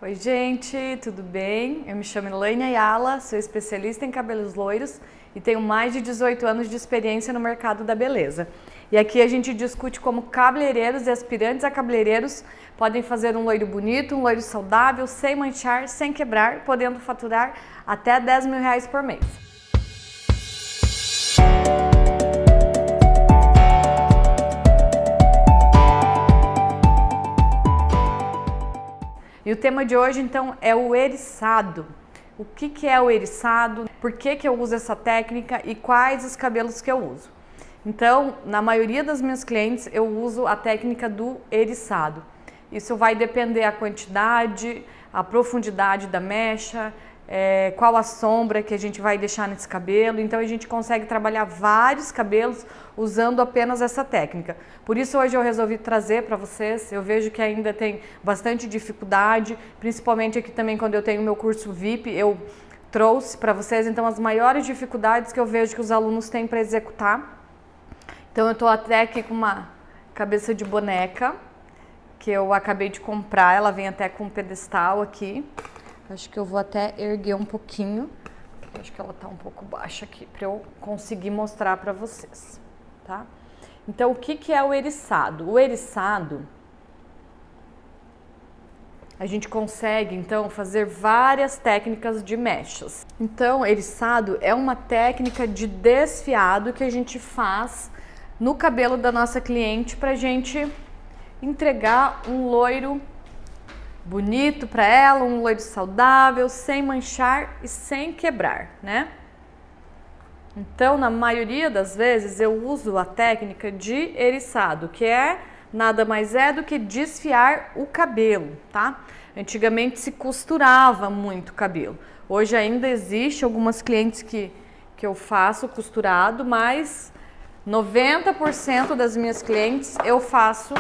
Oi gente, tudo bem? Eu me chamo Elaine Ayala, sou especialista em cabelos loiros e tenho mais de 18 anos de experiência no mercado da beleza. E aqui a gente discute como cabeleireiros e aspirantes a cabeleireiros podem fazer um loiro bonito, um loiro saudável, sem manchar, sem quebrar, podendo faturar até R$10 mil por mês. E o tema de hoje, então, é o eriçado. O que é o eriçado? Por que eu uso essa técnica e quais os cabelos que eu uso? Então, na maioria das minhas clientes, eu uso a técnica do eriçado. Isso vai depender a quantidade, a profundidade da mecha, qual a sombra que a gente vai deixar nesse cabelo. Então a gente consegue trabalhar vários cabelos usando apenas essa técnica. Por isso hoje eu resolvi trazer para vocês. Eu vejo que ainda tem bastante dificuldade, principalmente aqui também quando eu tenho meu curso VIP, eu trouxe para vocês então as maiores dificuldades que eu vejo que os alunos têm para executar. Então eu estou até aqui com uma cabeça de boneca que eu acabei de comprar, ela vem até com um pedestal aqui. Acho que eu vou até erguer um pouquinho. Acho que ela tá um pouco baixa aqui para eu conseguir mostrar para vocês, tá? Então, o que é o eriçado? O eriçado, a gente consegue, então, fazer várias técnicas de mechas. Então, eriçado é uma técnica de desfiado que a gente faz no cabelo da nossa cliente pra gente entregar um loiro bonito para ela, um loiro saudável, sem manchar e sem quebrar, né? Então, na maioria das vezes, eu uso a técnica de eriçado, que nada mais é do que desfiar o cabelo, tá? Antigamente se costurava muito o cabelo. Hoje ainda existe algumas clientes que eu faço costurado, mas 90% das minhas clientes eu faço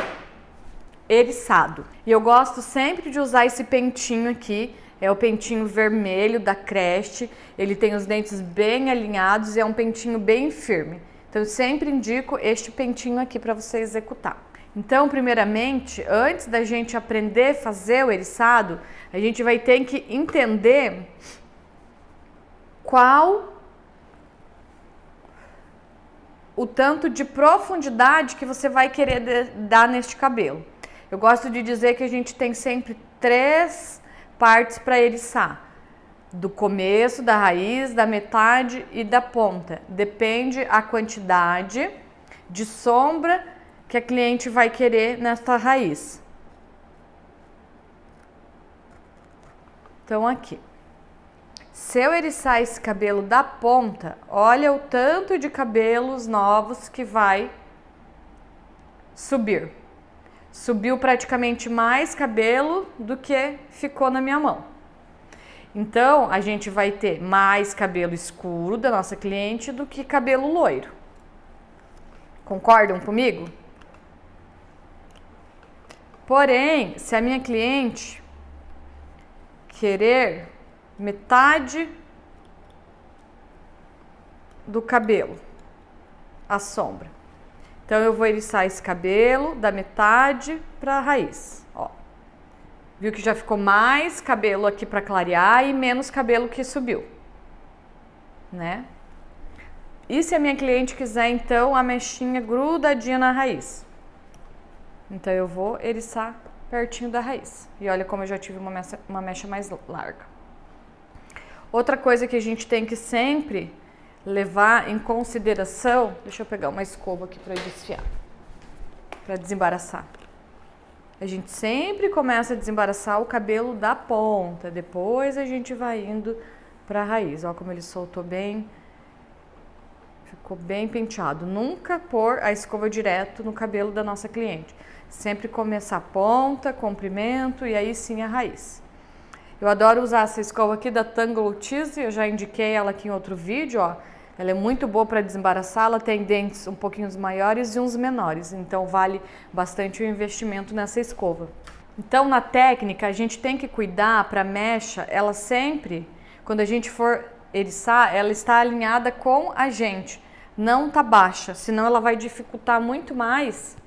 eriçado. E eu gosto sempre de usar esse pentinho aqui, é o pentinho vermelho da Crest, ele tem os dentes bem alinhados e é um pentinho bem firme. Então eu sempre indico este pentinho aqui para você executar. Então, primeiramente, antes da gente aprender a fazer o eriçado, a gente vai ter que entender qual o tanto de profundidade que você vai querer dar neste cabelo. Eu gosto de dizer que a gente tem sempre 3 partes para eriçar. Do começo, da raiz, da metade e da ponta. Depende a quantidade de sombra que a cliente vai querer nesta raiz. Então aqui. Se eu eriçar esse cabelo da ponta, olha o tanto de cabelos novos que vai subir. Subiu praticamente mais cabelo do que ficou na minha mão. Então, a gente vai ter mais cabelo escuro da nossa cliente do que cabelo loiro. Concordam comigo? Porém, se a minha cliente querer metade do cabelo, a sombra, então eu vou eriçar esse cabelo da metade para a raiz, ó. Viu que já ficou mais cabelo aqui para clarear e menos cabelo que subiu, né? E se a minha cliente quiser, então, a mechinha grudadinha na raiz? Então eu vou eriçar pertinho da raiz. E olha como eu já tive uma mecha mais larga. Outra coisa que a gente tem que sempre levar em consideração, deixa eu pegar uma escova aqui para desfiar, para desembaraçar. A gente sempre começa a desembaraçar o cabelo da ponta, depois a gente vai indo para a raiz. Olha como ele soltou bem, ficou bem penteado. Nunca pôr a escova direto no cabelo da nossa cliente. Sempre começar a ponta, comprimento e aí sim a raiz. Eu adoro usar essa escova aqui da Tangle Tease, eu já indiquei ela aqui em outro vídeo, ó. Ela é muito boa para desembaraçar, ela tem dentes um pouquinho maiores e uns menores, então vale bastante o investimento nessa escova. Então, na técnica, a gente tem que cuidar para a mecha, ela sempre, quando a gente for eriçar, ela está alinhada com a gente, não tá baixa, senão ela vai dificultar muito mais.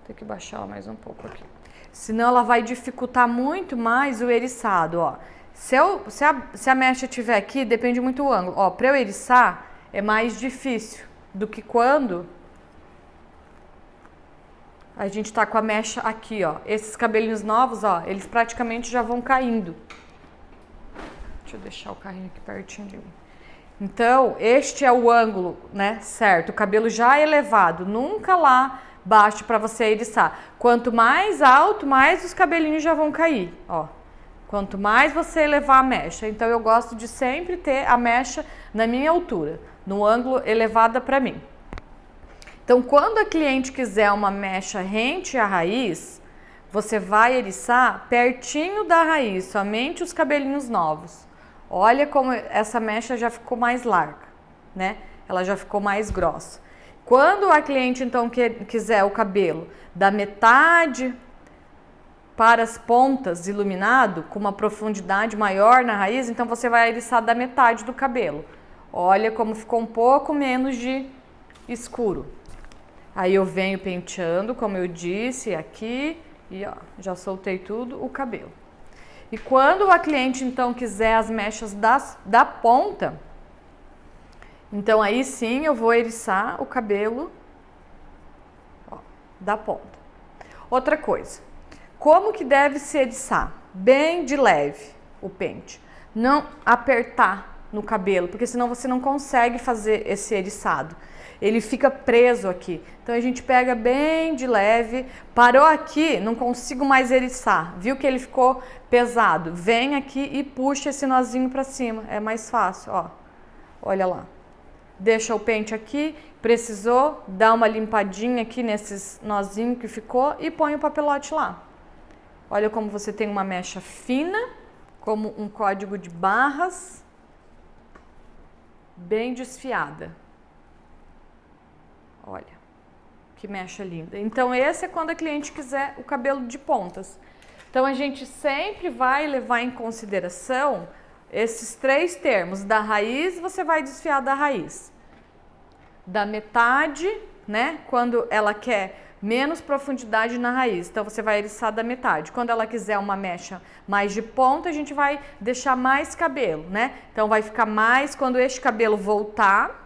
Tem que baixar ela mais um pouco aqui. senão ela vai dificultar muito mais o eriçado, ó. Se a mecha estiver aqui, depende muito do ângulo. Ó, para eu eriçar é mais difícil do que quando a gente tá com a mecha aqui, ó. Esses cabelinhos novos, ó, eles praticamente já vão caindo. Deixa eu deixar o carrinho aqui pertinho de mim. Então, este é o ângulo, né, certo? O cabelo já elevado, nunca lá baixo para você eriçar. Quanto mais alto, mais os cabelinhos já vão cair, ó. Quanto mais você elevar a mecha. Então, eu gosto de sempre ter a mecha na minha altura, no ângulo elevada para mim. Então, quando a cliente quiser uma mecha rente à raiz, você vai eriçar pertinho da raiz, somente os cabelinhos novos. Olha como essa mecha já ficou mais larga, né? Ela já ficou mais grossa. Quando a cliente, então, quiser o cabelo da metade para as pontas iluminado, com uma profundidade maior na raiz, então você vai eriçar da metade do cabelo. Olha como ficou um pouco menos de escuro. Aí eu venho penteando, como eu disse, aqui, e ó, já soltei tudo o cabelo. E quando a cliente, então, quiser as mechas da ponta, então aí sim eu vou eriçar o cabelo, ó, da ponta. Outra coisa, como que deve se eriçar? Bem de leve o pente. Não apertar no cabelo, porque senão você não consegue fazer esse eriçado. Ele fica preso aqui. Então a gente pega bem de leve, parou aqui, não consigo mais eriçar. Viu que ele ficou pesado? Vem aqui e puxa esse nozinho para cima, é mais fácil, ó. Olha lá. Deixa o pente aqui, precisou, dá uma limpadinha aqui nesses nozinhos que ficou e põe o papelote lá. Olha como você tem uma mecha fina, como um código de barras, bem desfiada. Olha, que mecha linda. Então, esse é quando a cliente quiser o cabelo de pontas. Então, a gente sempre vai levar em consideração esses três termos. Da raiz, você vai desfiar da raiz. Da metade, né? Quando ela quer menos profundidade na raiz. Então, você vai eriçar da metade. Quando ela quiser uma mecha mais de ponta, a gente vai deixar mais cabelo, né? Então, vai ficar mais quando este cabelo voltar.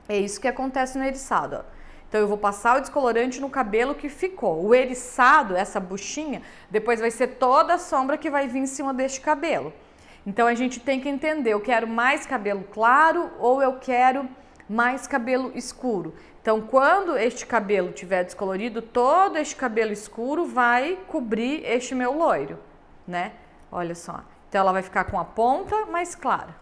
É isso que acontece no eriçado, ó. Então eu vou passar o descolorante no cabelo que ficou. O eriçado, essa buchinha, depois vai ser toda a sombra que vai vir em cima deste cabelo. Então a gente tem que entender, eu quero mais cabelo claro ou eu quero mais cabelo escuro. Então quando este cabelo tiver descolorido, todo este cabelo escuro vai cobrir este meu loiro, né? Olha só. Então ela vai ficar com a ponta mais clara.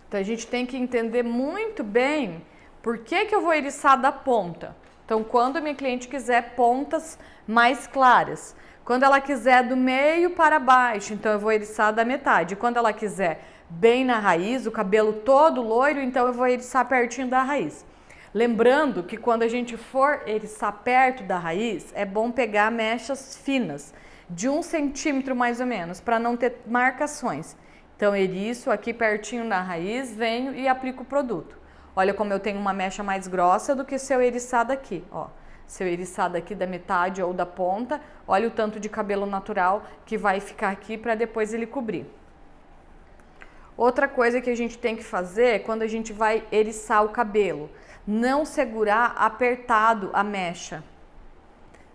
Então, a gente tem que entender muito bem por que eu vou eriçar da ponta. Então, quando a minha cliente quiser pontas mais claras. Quando ela quiser do meio para baixo, então eu vou eriçar da metade. Quando ela quiser bem na raiz, o cabelo todo loiro, então eu vou eriçar pertinho da raiz. Lembrando que quando a gente for eriçar perto da raiz, é bom pegar mechas finas, de 1 centímetro mais ou menos, para não ter marcações. Então, eriço aqui pertinho na raiz, venho e aplico o produto. Olha como eu tenho uma mecha mais grossa do que se eu eriçar daqui, ó. Se eu eriçar daqui da metade ou da ponta, olha o tanto de cabelo natural que vai ficar aqui para depois ele cobrir. Outra coisa que a gente tem que fazer é quando a gente vai eriçar o cabelo, não segurar apertado a mecha.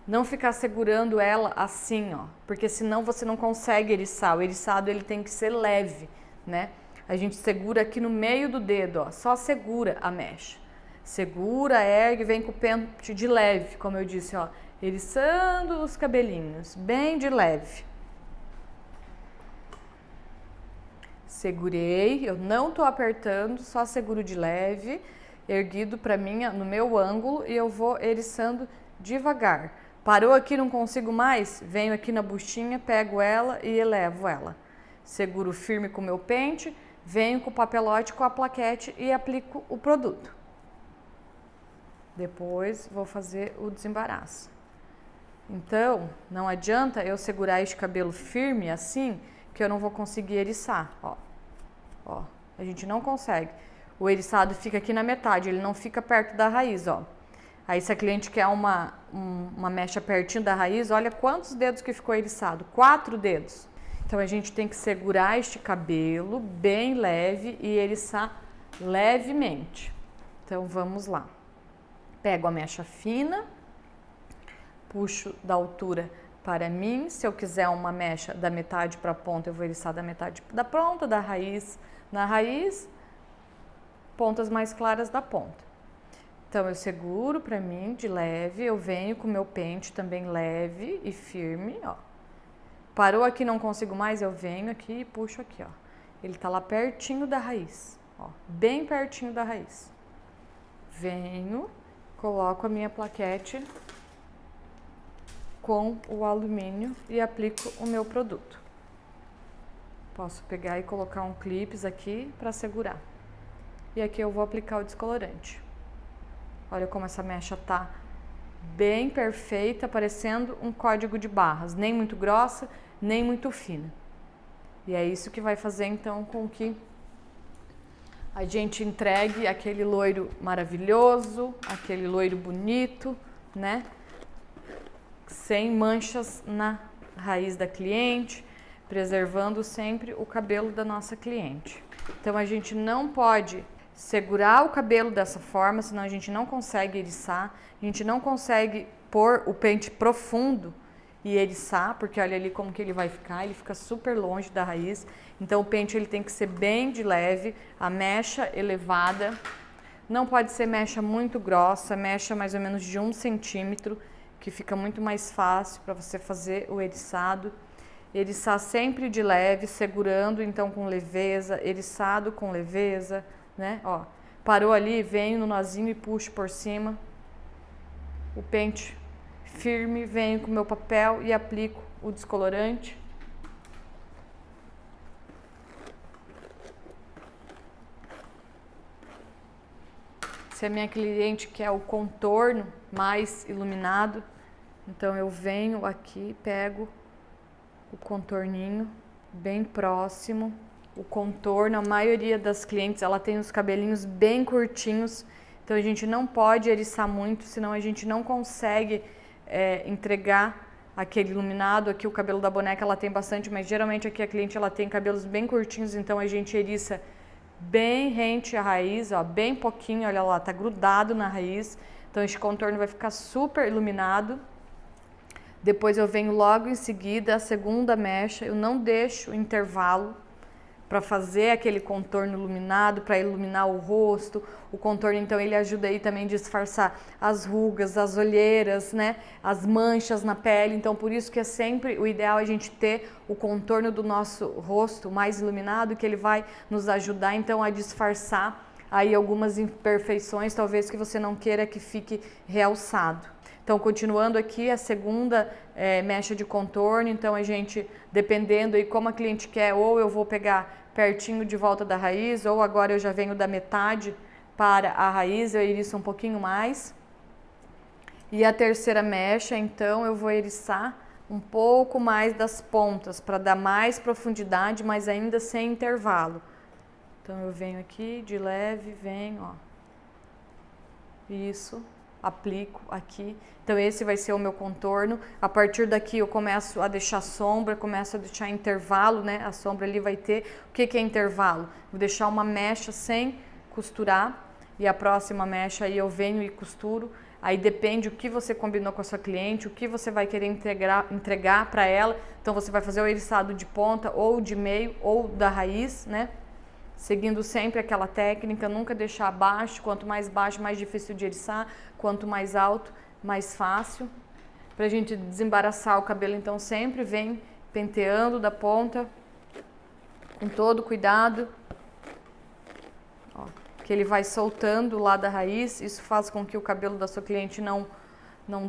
Não ficar segurando ela assim, ó, porque senão você não consegue eriçar. O eriçado ele tem que ser leve, né? A gente segura aqui no meio do dedo, ó, só segura a mecha. Segura, ergue, vem com o pente de leve, como eu disse, ó, eriçando os cabelinhos, bem de leve. Segurei, eu não tô apertando, só seguro de leve, erguido para mim no meu ângulo e eu vou eriçando devagar. Parou aqui, não consigo mais? Venho aqui na buchinha, pego ela e elevo ela. Seguro firme com o meu pente, venho com o papelote, com a plaquete e aplico o produto. Depois vou fazer o desembaraço. Então, não adianta eu segurar este cabelo firme assim, que eu não vou conseguir eriçar, ó. Ó, a gente não consegue. O eriçado fica aqui na metade, ele não fica perto da raiz, ó. Aí se a cliente quer uma mecha pertinho da raiz, olha quantos dedos que ficou eriçado, 4 dedos. Então a gente tem que segurar este cabelo bem leve e eriçar levemente. Então vamos lá. Pego a mecha fina, puxo da altura para mim. Se eu quiser uma mecha da metade para a ponta, eu vou eriçar da metade da ponta, da raiz na raiz, pontas mais claras da ponta. Então eu seguro para mim de leve, eu venho com o meu pente também leve e firme, ó. Parou aqui, não consigo mais, eu venho aqui e puxo aqui, ó. Ele tá lá pertinho da raiz, ó, bem pertinho da raiz. Venho, coloco a minha plaquete com o alumínio e aplico o meu produto. Posso pegar e colocar um clips aqui para segurar. E aqui eu vou aplicar o descolorante. Olha como essa mecha tá bem perfeita, parecendo um código de barras, nem muito grossa, nem muito fina. E é isso que vai fazer então com que a gente entregue aquele loiro maravilhoso, aquele loiro bonito, né? Sem manchas na raiz da cliente, preservando sempre o cabelo da nossa cliente. Então a gente não pode segurar o cabelo dessa forma, senão a gente não consegue eriçar, a gente não consegue pôr o pente profundo e eriçar, porque olha ali como que ele vai ficar, ele fica super longe da raiz. Então o pente ele tem que ser bem de leve, a mecha elevada, não pode ser mecha muito grossa, mecha mais ou menos de 1 centímetro, que fica muito mais fácil para você fazer o eriçado. Eriçar sempre de leve, segurando então com leveza, eriçado com leveza, né? Ó, parou ali, venho no nozinho e puxo por cima. O pente firme, venho com o meu papel e aplico o descolorante. Se a minha cliente quer o contorno mais iluminado, então eu venho aqui, pego o contorninho bem próximo. O contorno, a maioria das clientes, ela tem os cabelinhos bem curtinhos, então a gente não pode eriçar muito, senão a gente não consegue entregar aquele iluminado. Aqui o cabelo da boneca ela tem bastante, mas geralmente aqui a cliente ela tem cabelos bem curtinhos, então a gente eriça bem rente à raiz, ó, bem pouquinho, olha lá, tá grudado na raiz, então esse contorno vai ficar super iluminado. Depois eu venho logo em seguida a segunda mecha, eu não deixo intervalo para fazer aquele contorno iluminado, para iluminar o rosto. O contorno, então, ele ajuda aí também a disfarçar as rugas, as olheiras, né? As manchas na pele. Então, por isso que é sempre o ideal a gente ter o contorno do nosso rosto mais iluminado, que ele vai nos ajudar, então, a disfarçar aí algumas imperfeições, talvez que você não queira que fique realçado. Então, continuando aqui, a segunda mecha de contorno, então a gente, dependendo aí como a cliente quer, ou eu vou pegar pertinho de volta da raiz, ou agora eu já venho da metade para a raiz, eu eriço um pouquinho mais. E a terceira mecha, então, eu vou eriçar um pouco mais das pontas, para dar mais profundidade, mas ainda sem intervalo. Então, eu venho aqui de leve, venho, ó. Isso. Aplico aqui, então esse vai ser o meu contorno. A partir daqui eu começo a deixar sombra, começo a deixar intervalo, né? A sombra ali vai ter, o que que é intervalo? Vou deixar uma mecha sem costurar e a próxima mecha aí eu venho e costuro. Aí depende o que você combinou com a sua cliente, o que você vai querer entregar para ela. Então você vai fazer o eriçado de ponta ou de meio ou da raiz, né? Seguindo sempre aquela técnica, nunca deixar baixo, quanto mais baixo, mais difícil de eriçar, quanto mais alto, mais fácil. Pra gente desembaraçar o cabelo, então sempre vem penteando da ponta, com todo cuidado. Ó, que ele vai soltando lá da raiz, isso faz com que o cabelo da sua cliente não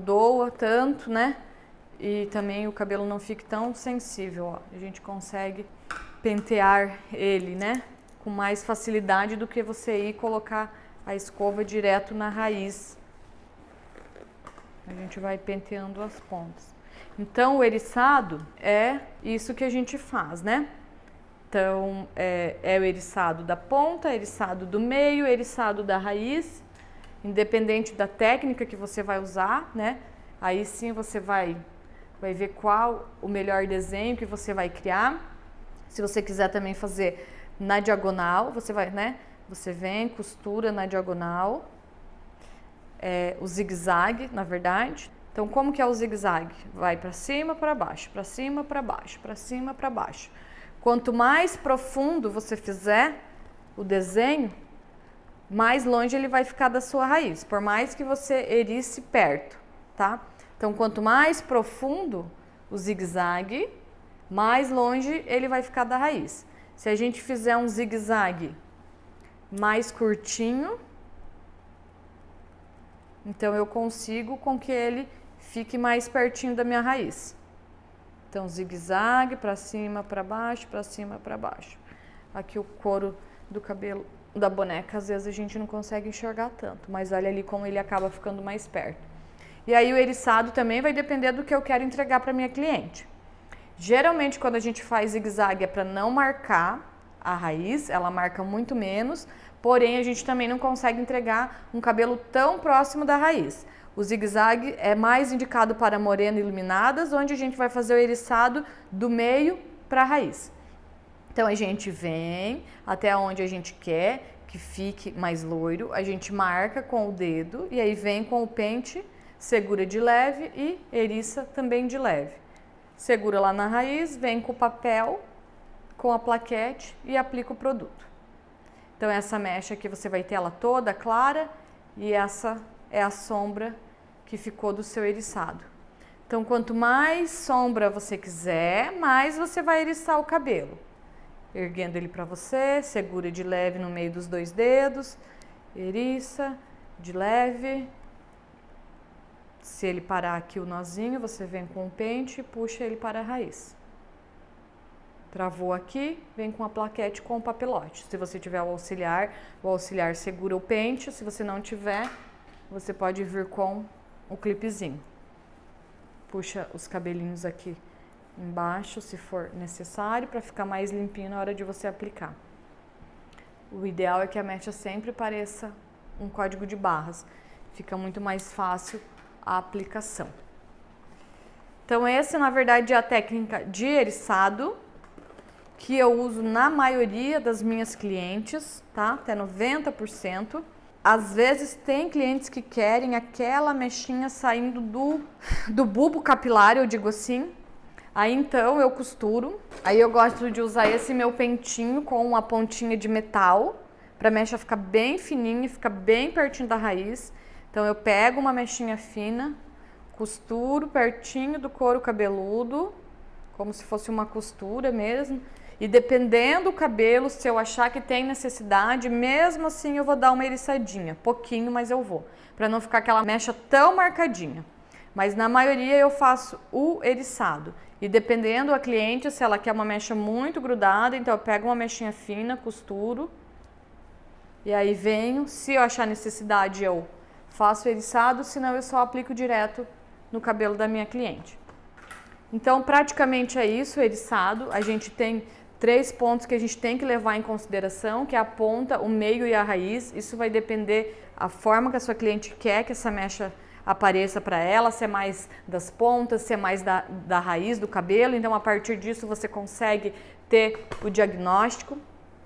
doa tanto, né? E também o cabelo não fique tão sensível, ó. A gente consegue pentear ele, né? Com mais facilidade do que você ir colocar a escova direto na raiz. A gente vai penteando as pontas. Então, o eriçado é isso que a gente faz, né? Então, é o eriçado da ponta, eriçado do meio, eriçado da raiz independente da técnica que você vai usar, né? Aí sim você vai ver qual o melhor desenho que você vai criar. Se você quiser também fazer na diagonal, você vai, né? Você vem, costura na diagonal, o zigue-zague, na verdade. Então, como que é o zigue-zague? Vai para cima, para baixo, para cima, para baixo, para cima, para baixo. Quanto mais profundo você fizer o desenho, mais longe ele vai ficar da sua raiz, por mais que você erice perto, tá? Então, quanto mais profundo o zigue-zague, mais longe ele vai ficar da raiz. Se a gente fizer um zigue-zague mais curtinho, então eu consigo com que ele fique mais pertinho da minha raiz. Então, zigue-zague para cima, para baixo, para cima, para baixo. Aqui o couro do cabelo da boneca, às vezes a gente não consegue enxergar tanto, mas olha ali como ele acaba ficando mais perto. E aí o eriçado também vai depender do que eu quero entregar para minha cliente. Geralmente, quando a gente faz zigue-zague é para não marcar a raiz, ela marca muito menos, porém a gente também não consegue entregar um cabelo tão próximo da raiz. O zigue-zague é mais indicado para morena iluminadas, onde a gente vai fazer o eriçado do meio para a raiz. Então a gente vem até onde a gente quer que fique mais loiro, a gente marca com o dedo e aí vem com o pente, segura de leve e eriça também de leve. Segura lá na raiz, vem com o papel, com a plaquete e aplica o produto. Então essa mecha aqui você vai ter ela toda clara e essa é a sombra que ficou do seu eriçado. Então quanto mais sombra você quiser, mais você vai eriçar o cabelo. Erguendo ele para você, segura de leve no meio dos dois dedos, eriça de leve. Se ele parar aqui o nozinho, você vem com o pente e puxa ele para a raiz. Travou aqui, vem com a plaquete com o papelote. Se você tiver o auxiliar segura o pente. Se você não tiver, você pode vir com o clipezinho. Puxa os cabelinhos aqui embaixo, se for necessário, para ficar mais limpinho na hora de você aplicar. O ideal é que a mecha sempre pareça um código de barras. Fica muito mais fácil a aplicação. Então, essa, na verdade, é a técnica de eriçado que eu uso na maioria das minhas clientes, tá? Até 90%. Às vezes tem clientes que querem aquela mechinha saindo do bulbo capilar, eu digo assim. Aí então eu costuro. Aí eu gosto de usar esse meu pentinho com uma pontinha de metal, pra mecha ficar bem fininha, ficar bem pertinho da raiz. Então eu pego uma mechinha fina, costuro pertinho do couro cabeludo, como se fosse uma costura mesmo. E dependendo do cabelo, se eu achar que tem necessidade, mesmo assim eu vou dar uma eriçadinha, pouquinho, mas eu vou, para não ficar aquela mecha tão marcadinha. Mas na maioria eu faço o eriçado. E dependendo da cliente, se ela quer uma mecha muito grudada, então eu pego uma mechinha fina, costuro. E aí venho, se eu achar necessidade eu faço o eriçado, senão eu só aplico direto no cabelo da minha cliente. Então praticamente é isso, o eriçado. A gente tem 3 pontos que a gente tem que levar em consideração, que é a ponta, o meio e a raiz. Isso vai depender a forma que a sua cliente quer que essa mecha apareça para ela, se é mais das pontas, se é mais da raiz do cabelo. Então, a partir disso, você consegue ter o diagnóstico.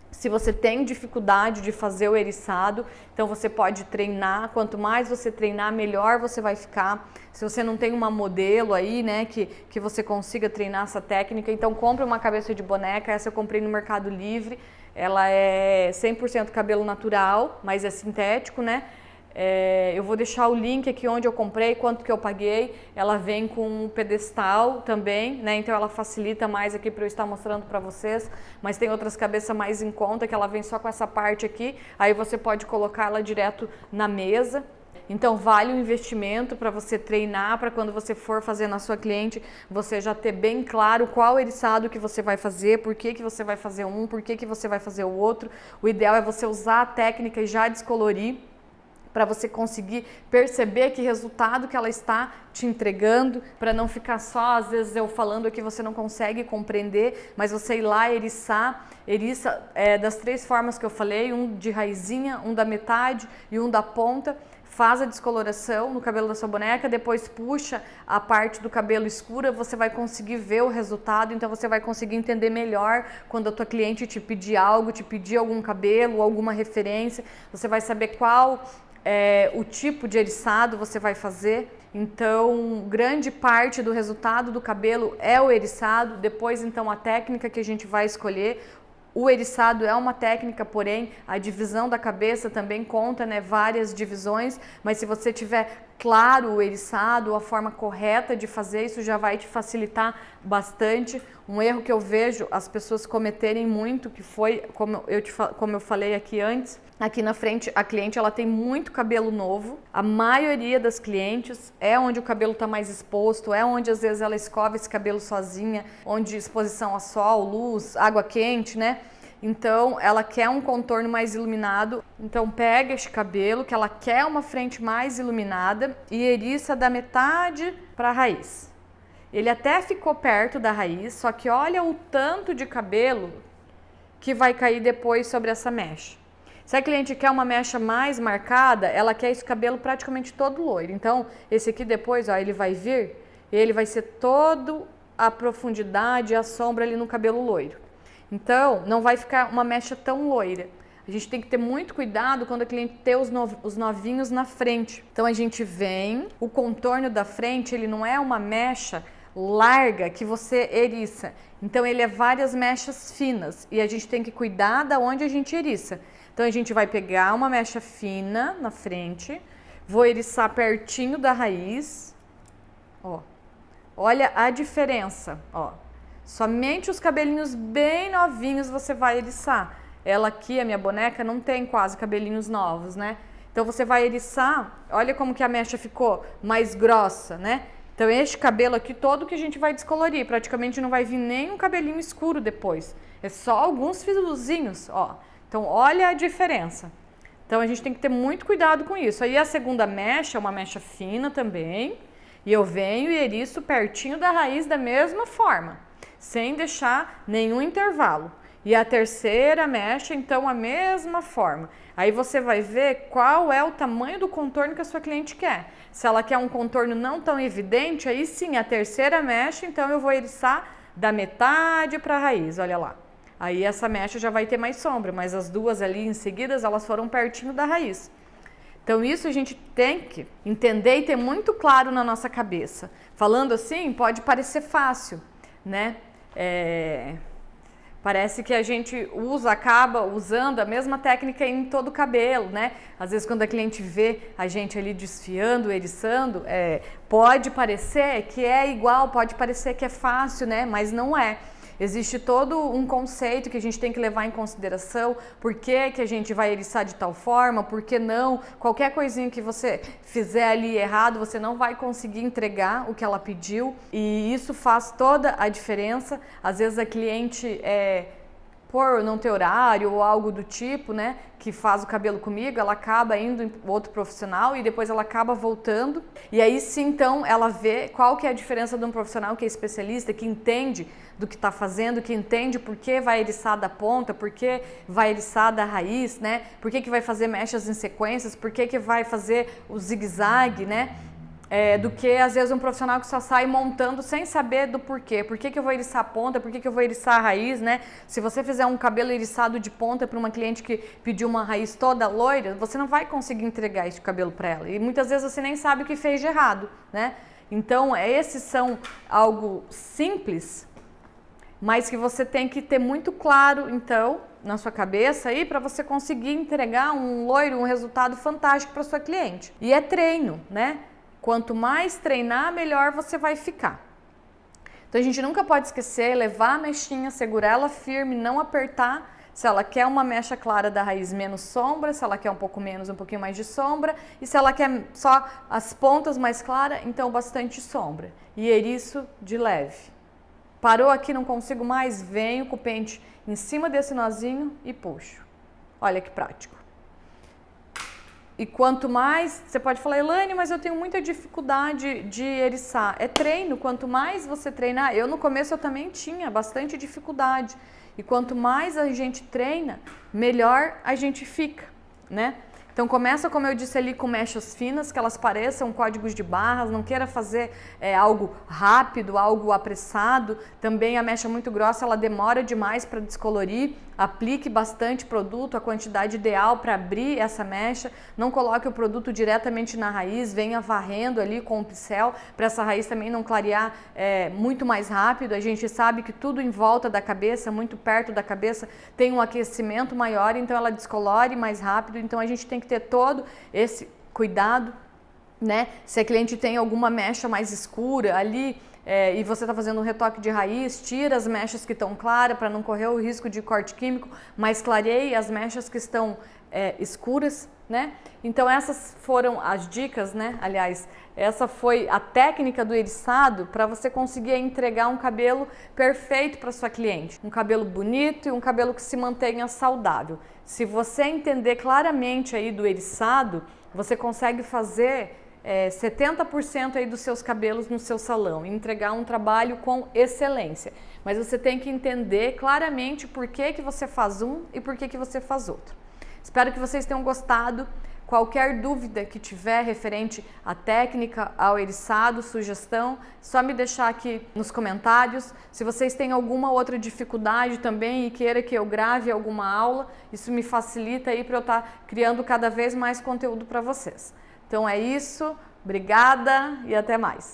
Se você tem dificuldade de fazer o eriçado, então você pode treinar. Quanto mais você treinar, melhor você vai ficar. Se você não tem uma modelo aí, né, que você consiga treinar essa técnica, então compre uma cabeça de boneca. Essa eu comprei no Mercado Livre. Ela é 100% cabelo natural, mas é sintético, né? Eu vou deixar o link aqui onde eu comprei, quanto que eu paguei. Ela vem com um pedestal também, né? Então ela facilita mais aqui para eu estar mostrando para vocês. Mas tem outras cabeças mais em conta que ela vem só com essa parte aqui. Aí você pode colocar ela direto na mesa. Então vale o investimento para você treinar, para quando você for fazer na sua cliente, você já ter bem claro qual eriçado que você vai fazer, por que você vai fazer um, por que você vai fazer o outro. O ideal é você usar a técnica e já descolorir, para você conseguir perceber que resultado que ela está te entregando, para não ficar só, às vezes, eu falando aqui, você não consegue compreender, mas você ir lá eriça das 3 formas que eu falei, um de raizinha, um da metade e um da ponta. Faz a descoloração no cabelo da sua boneca, depois puxa a parte do cabelo escura, você vai conseguir ver o resultado, então você vai conseguir entender melhor quando a tua cliente te pedir algo, te pedir algum cabelo, alguma referência, você vai saber qual o tipo de eriçado você vai fazer. Então, grande parte do resultado do cabelo é o eriçado, depois então a técnica que a gente vai escolher. O eriçado é uma técnica, porém a divisão da cabeça também conta, né, várias divisões, mas se você tiver claro o eriçado, a forma correta de fazer, isso já vai te facilitar bastante. Um erro que eu vejo as pessoas cometerem muito, que foi, como eu falei aqui antes, aqui na frente a cliente ela tem muito cabelo novo, a maioria das clientes é onde o cabelo está mais exposto, é onde às vezes ela escova esse cabelo sozinha, onde exposição a sol, luz, água quente, né? Então, ela quer um contorno mais iluminado, então pega este cabelo que ela quer uma frente mais iluminada e eriça da metade para a raiz. Ele até ficou perto da raiz, só que olha o tanto de cabelo que vai cair depois sobre essa mecha. Se a cliente quer uma mecha mais marcada, ela quer esse cabelo praticamente todo loiro. Então, esse aqui depois, ó, ele vai vir e ele vai ser todo a profundidade, a sombra ali no cabelo loiro. Então, não vai ficar uma mecha tão loira. A gente tem que ter muito cuidado quando a cliente tem os novinhos na frente. Então, a gente vem, o contorno da frente, ele não é uma mecha larga que você eriça. Então, ele é várias mechas finas e a gente tem que cuidar da onde a gente eriça. Então, a gente vai pegar uma mecha fina na frente, vou eriçar pertinho da raiz, ó. Olha a diferença, ó. Somente os cabelinhos bem novinhos você vai eriçar. Ela aqui, a minha boneca, não tem quase cabelinhos novos, né? Então você vai eriçar, olha como que a mecha ficou mais grossa, né? Então este cabelo aqui todo que a gente vai descolorir, praticamente não vai vir nenhum cabelinho escuro depois. É só alguns fiozinhos, ó. Então olha a diferença. Então a gente tem que ter muito cuidado com isso. Aí a segunda mecha é uma mecha fina também. E eu venho e eriço pertinho da raiz da mesma forma, sem deixar nenhum intervalo. E a terceira mecha, então, a mesma forma. Aí você vai ver qual é o tamanho do contorno que a sua cliente quer. Se ela quer um contorno não tão evidente, aí sim, a terceira mecha, então eu vou eriçar da metade para a raiz, olha lá. Aí essa mecha já vai ter mais sombra, mas as duas ali em seguida, elas foram pertinho da raiz. Então isso a gente tem que entender e ter muito claro na nossa cabeça. Falando assim, pode parecer fácil, né? Parece que a gente acaba usando a mesma técnica em todo o cabelo, né? Às vezes quando a cliente vê a gente ali desfiando, eriçando, pode parecer que é igual, pode parecer que é fácil, né? Mas não é. Existe todo um conceito que a gente tem que levar em consideração, por que que a gente vai eriçar de tal forma, por que não, qualquer coisinha que você fizer ali errado, você não vai conseguir entregar o que ela pediu, e isso faz toda a diferença. Às vezes a cliente por não ter horário ou algo do tipo, né, que faz o cabelo comigo, ela acaba indo em outro profissional e depois ela acaba voltando. E aí sim, então, ela vê qual que é a diferença de um profissional que é especialista, que entende do que está fazendo, que entende por que vai eriçar da ponta, por que vai eriçar da raiz, né, por que vai fazer mechas em sequências, por que vai fazer o zigue-zague, né, do que às vezes um profissional que só sai montando sem saber do porquê. Por que eu vou eriçar a ponta, por que eu vou eriçar a raiz, né? Se você fizer um cabelo eriçado de ponta para uma cliente que pediu uma raiz toda loira, você não vai conseguir entregar esse cabelo para ela. E muitas vezes você nem sabe o que fez de errado, né? Então, esses são algo simples, mas que você tem que ter muito claro, então, na sua cabeça aí, para você conseguir entregar um loiro, um resultado fantástico para sua cliente. E é treino, né? Quanto mais treinar, melhor você vai ficar. Então a gente nunca pode esquecer, levar a mechinha, segurar ela firme, não apertar. Se ela quer uma mecha clara da raiz, menos sombra. Se ela quer um pouco menos, um pouquinho mais de sombra. E se ela quer só as pontas mais claras, então bastante sombra. E eriço de leve. Parou aqui, não consigo mais, venho com o pente em cima desse nozinho e puxo. Olha que prático. E quanto mais, você pode falar, Elaine, mas eu tenho muita dificuldade de eriçar. É treino, quanto mais você treinar, eu no começo eu também tinha bastante dificuldade. E quanto mais a gente treina, melhor a gente fica, né? Então começa, como eu disse ali, com mechas finas, que elas pareçam códigos de barras, não queira fazer algo rápido, algo apressado. Também a mecha muito grossa, ela demora demais para descolorir. Aplique bastante produto, a quantidade ideal para abrir essa mecha. Não coloque o produto diretamente na raiz, venha varrendo ali com o pincel, para essa raiz também não clarear muito mais rápido. A gente sabe que tudo em volta da cabeça, muito perto da cabeça, tem um aquecimento maior, então ela descolore mais rápido. Então a gente tem que ter todo esse cuidado, né? Se a cliente tem alguma mecha mais escura ali e você está fazendo um retoque de raiz, tira as mechas que estão claras para não correr o risco de corte químico, mas clareie as mechas que estão escuras, né? Então essas foram as dicas, né? Aliás, essa foi a técnica do eriçado para você conseguir entregar um cabelo perfeito para sua cliente. Um cabelo bonito e um cabelo que se mantenha saudável. Se você entender claramente aí do eriçado, você consegue fazer 70% aí dos seus cabelos no seu salão e entregar um trabalho com excelência. Mas você tem que entender claramente por que você faz um e por que você faz outro. Espero que vocês tenham gostado. Qualquer dúvida que tiver referente à técnica, ao eriçado, sugestão, só me deixar aqui nos comentários. Se vocês têm alguma outra dificuldade também e queira que eu grave alguma aula, isso me facilita aí para eu estar criando cada vez mais conteúdo para vocês. Então é isso, obrigada e até mais.